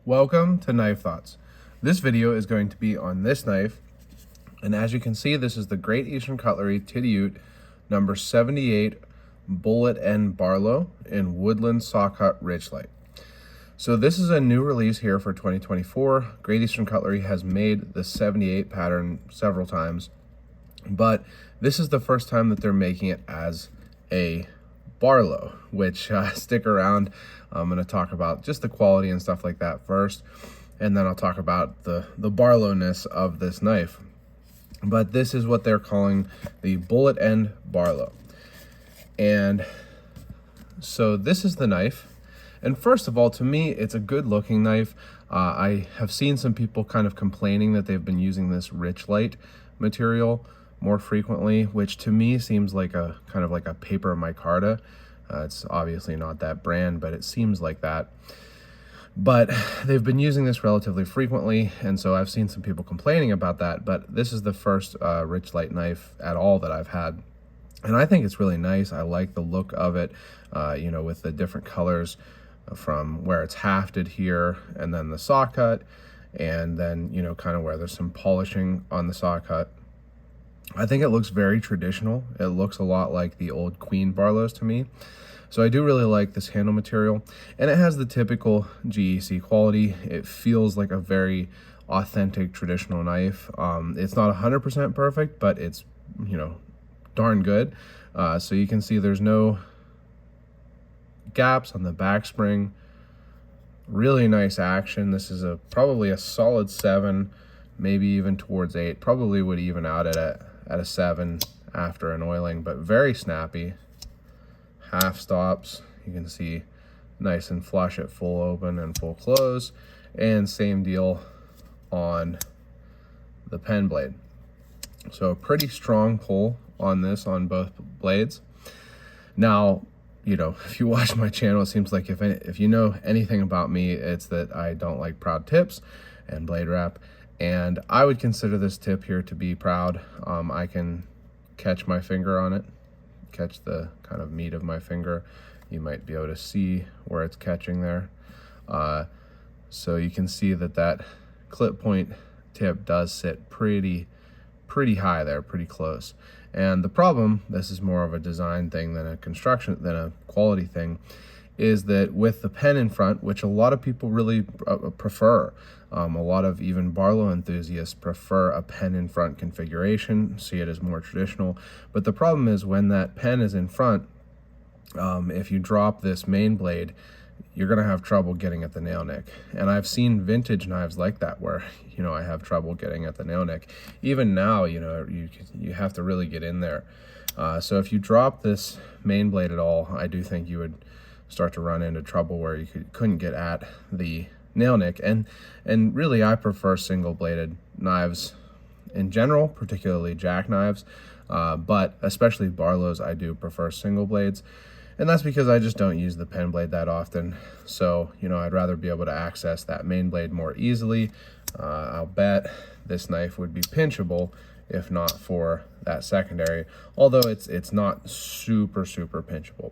Welcome to Knife Thoughts. This video is going to be on this knife, and as you can see, this is the Great Eastern Cutlery Titty number 78 Bullet End Barlow in Woodland Saw Cut Ridgelight. So this is a new release here for 2024. Great Eastern Cutlery has made the 78 pattern several times, but this is the first time that they're making it as a Barlow, which stick around. I'm going to talk about just the quality and stuff like that first, and then I'll talk about the Barlowness of this knife. But this is what they're calling the Bullet End Barlow. And so this is the knife. And first of all, to me, it's a good looking knife. I have seen some people kind of complaining that they've been using this Ridgelight material more frequently, which to me seems like a kind of like a paper micarta. It's obviously not that brand, but it seems like that. But they've been using this relatively frequently, and so I've seen some people complaining about that, but this is the first Ridgelight knife at all that I've had. And I think it's really nice. I like the look of it, you know, with the different colors from where it's hafted here, and then the saw cut, and then, you know, kind of where there's some polishing on the saw cut. I think it looks very traditional. It looks a lot like the old Queen Barlows to me. So I do really like this handle material, and it has the typical GEC quality. It feels like a very authentic traditional knife. It's not 100% perfect, but it's, you know, darn good. So you can see there's no gaps on the back spring. Really nice action. This is probably a solid 7, maybe even towards 8. Probably would even out at a 7 after an oiling, but very snappy. Half stops, you can see nice and flush at full open and full close, and same deal on the pen blade. So a pretty strong pull on this on both blades. Now, you know, if you watch my channel, it seems like if you know anything about me, it's that I don't like proud tips and blade wrap. And I would consider this tip here to be proud. I can catch my finger on it, catch the kind of meat of my finger. You might be able to see where it's catching there. So you can see that clip point tip does sit pretty high there, pretty close. And the problem, this is more of a design thing than a quality thing, is that with the pen in front, which a lot of people really prefer, a lot of even Barlow enthusiasts prefer a pen in front configuration, see it as more traditional. But the problem is when that pen is in front, if you drop this main blade, you're gonna have trouble getting at the nail nick. And I've seen vintage knives like that where, you know, I have trouble getting at the nail nick. Even now, you know, you have to really get in there. So if you drop this main blade at all, I do think you would start to run into trouble where you couldn't get at the nail nick. And really, I prefer single bladed knives in general, particularly jackknives, but especially Barlows, I do prefer single blades. And that's because I just don't use the pen blade that often. So, you know, I'd rather be able to access that main blade more easily. I'll bet this knife would be pinchable if not for that secondary, although it's not super pinchable.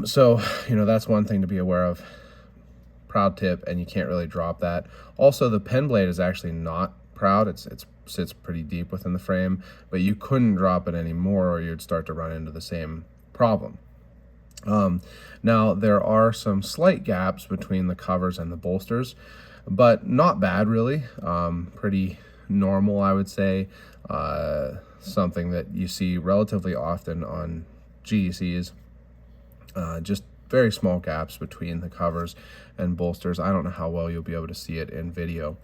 So, you know, that's one thing to be aware of. Proud tip, and you can't really drop that. Also, the pen blade is actually not proud. It sits pretty deep within the frame, but you couldn't drop it anymore or you'd start to run into the same problem. Now, there are some slight gaps between the covers and the bolsters, but not bad really. Pretty normal, I would say. Something that you see relatively often on GECs. Just very small gaps between the covers and bolsters. I don't know how well you'll be able to see it in video.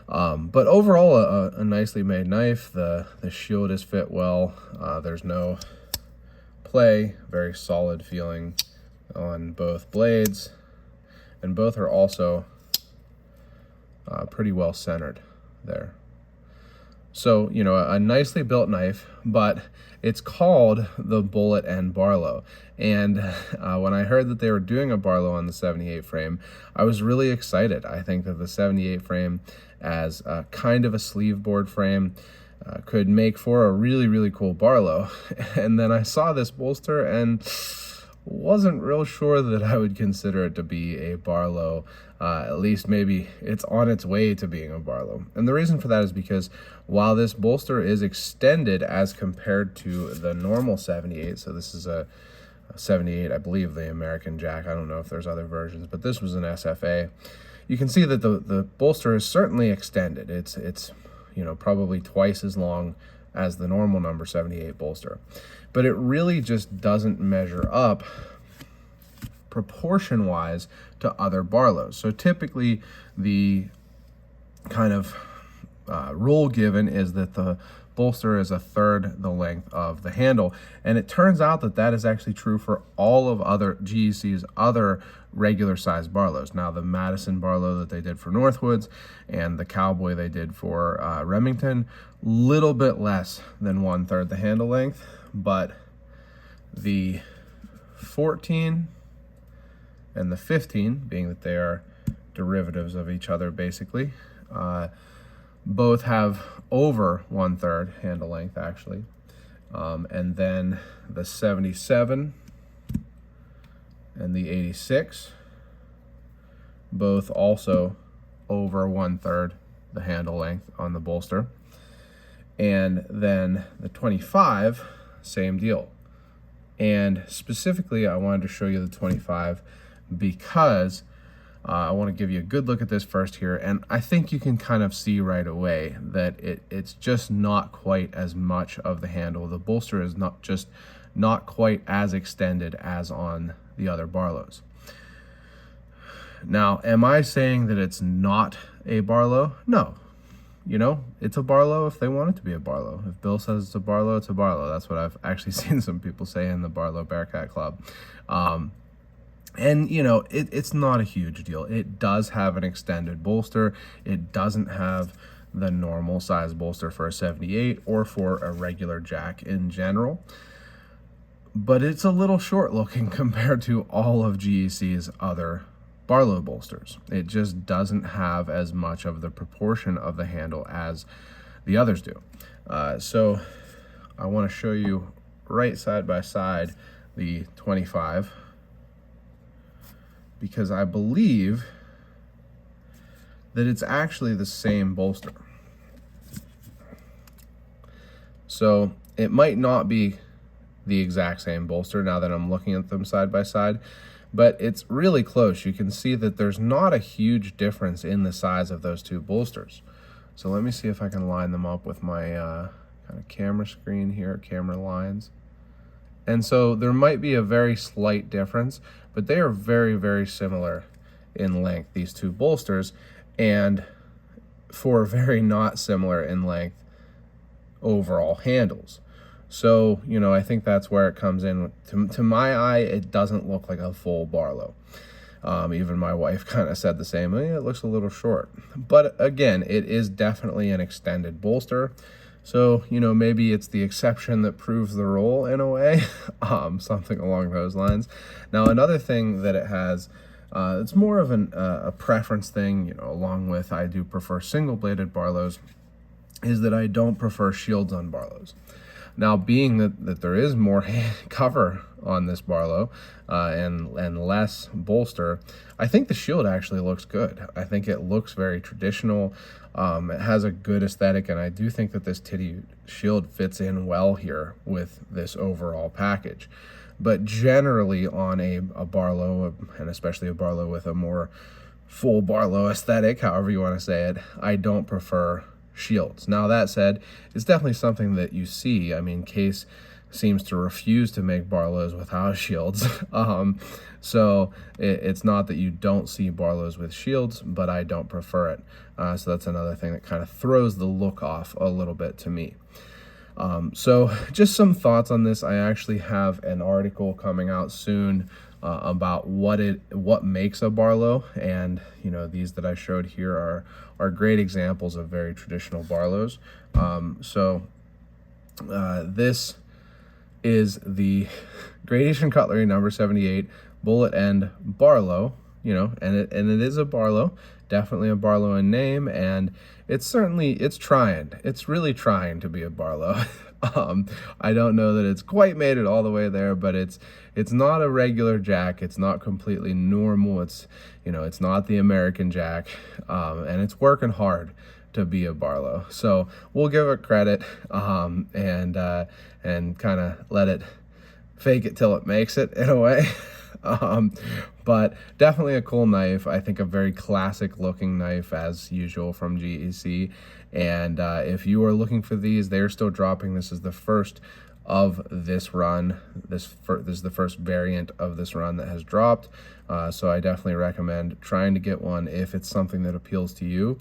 But overall, a nicely made knife. The shield is fit well. There's no play, very solid feeling on both blades, and both are also pretty well centered there. So, you know, a nicely built knife, but it's called the Bullet End Barlow. And when I heard that they were doing a Barlow on the 78 frame, I was really excited. I think that the 78 frame, as a kind of a sleeve board frame, could make for a really cool Barlow. And then I saw this bolster and wasn't real sure that I would consider it to be a Barlow. At least maybe it's on its way to being a Barlow. And the reason for that is because while this bolster is extended as compared to the normal 78, so this is a 78, I believe, the American Jack. I don't know if there's other versions, but this was an SFA. You can see that the bolster is certainly extended. It's probably twice as long as the normal number 78 bolster, but it really just doesn't measure up proportion-wise to other Barlows. So typically the kind of rule given is that the bolster is a third the length of the handle, and it turns out that that is actually true for all of other GEC's other regular size Barlows. Now the Madison Barlow that they did for Northwoods and the Cowboy they did for Remington, little bit less than 1/3 the handle length, but the 14 and the 15, being that they are derivatives of each other basically, both have over 1/3 handle length actually. And then the 77 and the 86, both also over 1/3 the handle length on the bolster. And then the 25, same deal. And specifically, I wanted to show you the 25 because I want to give you a good look at this first here, and I think you can kind of see right away that it's just not quite as much of the handle. The bolster is not quite as extended as on the other Barlows. Now, am I saying that it's not a Barlow? No. It's a Barlow if they want it to be a Barlow. If Bill says it's a Barlow, it's a Barlow. That's what I've actually seen some people say in the Barlow Bearcat Club. And it's not a huge deal. It does have an extended bolster. It doesn't have the normal size bolster for a 78 or for a regular Jack in general, but it's a little short looking compared to all of GEC's other Barlow bolsters. It just doesn't have as much of the proportion of the handle as the others do. So I want to show you right side by side the 25, because I believe that it's actually the same bolster. So it might not be the exact same bolster now that I'm looking at them side by side, but it's really close. You can see that there's not a huge difference in the size of those two bolsters. So let me see if I can line them up with my kind of camera screen here, camera lines. And so there might be a very slight difference, but they are very, very similar in length, these two bolsters, and for very not similar in length overall handles. So, I think that's where it comes in. To my eye, it doesn't look like a full Barlow. Even my wife kind of said the same. It looks a little short. But again, it is definitely an extended bolster. So, maybe it's the exception that proves the rule in a way, something along those lines. Now, another thing that it has, it's more of a preference thing, along with I do prefer single-bladed Barlows, is that I don't prefer shields on Barlows. Now, being that there is more cover on this Barlow and less bolster, I think the shield actually looks good. I think it looks very traditional. It has a good aesthetic, and I do think that this titty shield fits in well here with this overall package. But generally on a Barlow, and especially a Barlow with a more full Barlow aesthetic, however you want to say it, I don't prefer shields. Now, that said, it's definitely something that you see. I mean, Case seems to refuse to make Barlows without shields. So it's not that you don't see Barlows with shields, but I don't prefer it. So that's another thing that kind of throws the look off a little bit to me. So just some thoughts on this. I actually have an article coming out soon about what makes a Barlow, and these that I showed here are great examples of very traditional Barlows. This is the Gradation Cutlery number 78 Bullet End Barlow you know, and it is a Barlow, definitely a Barlow in name, and it's trying. It's really trying to be a Barlow. I don't know that it's quite made it all the way there, but it's not a regular jack. It's not completely normal. It's, you know, it's not the American jack, and it's working hard to be a Barlow. So we'll give it credit, and kind of let it fake it till it makes it in a way. But definitely a cool knife. I think a very classic looking knife as usual from GEC. And if you are looking for these, they're still dropping. This is the first of this run. This is the first variant of this run that has dropped. So I definitely recommend trying to get one if it's something that appeals to you.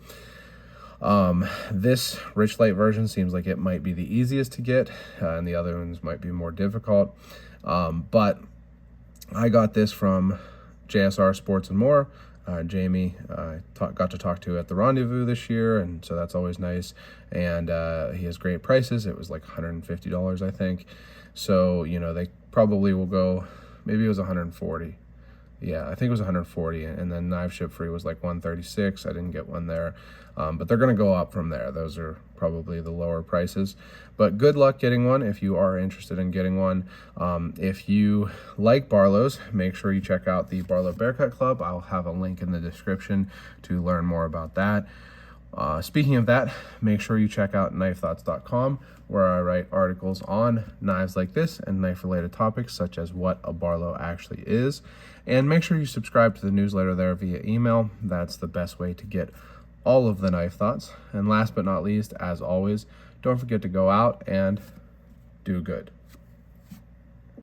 This Rich Light version seems like it might be the easiest to get, and the other ones might be more difficult. But I got this from JSR Sports and More. Jamie got to talk to at the Rendezvous this year, and so that's always nice. And he has great prices. It was like $150, I think. So, you know, they probably will go, maybe it was 140. Yeah, I think it was 140, and then Knife Ship Free was like 136. I didn't get one there, but they're going to go up from there. Those are probably the lower prices, but good luck getting one if you are interested in getting one. If you like Barlows, make sure you check out the Barlow Bearcat Club. I'll have a link in the description to learn more about that. Speaking of that, make sure you check out knifethoughts.com, where I write articles on knives like this and knife-related topics, such as what a Barlow actually is. And make sure you subscribe to the newsletter there via email. That's the best way to get all of the knife thoughts. And last but not least, as always, don't forget to go out and do good.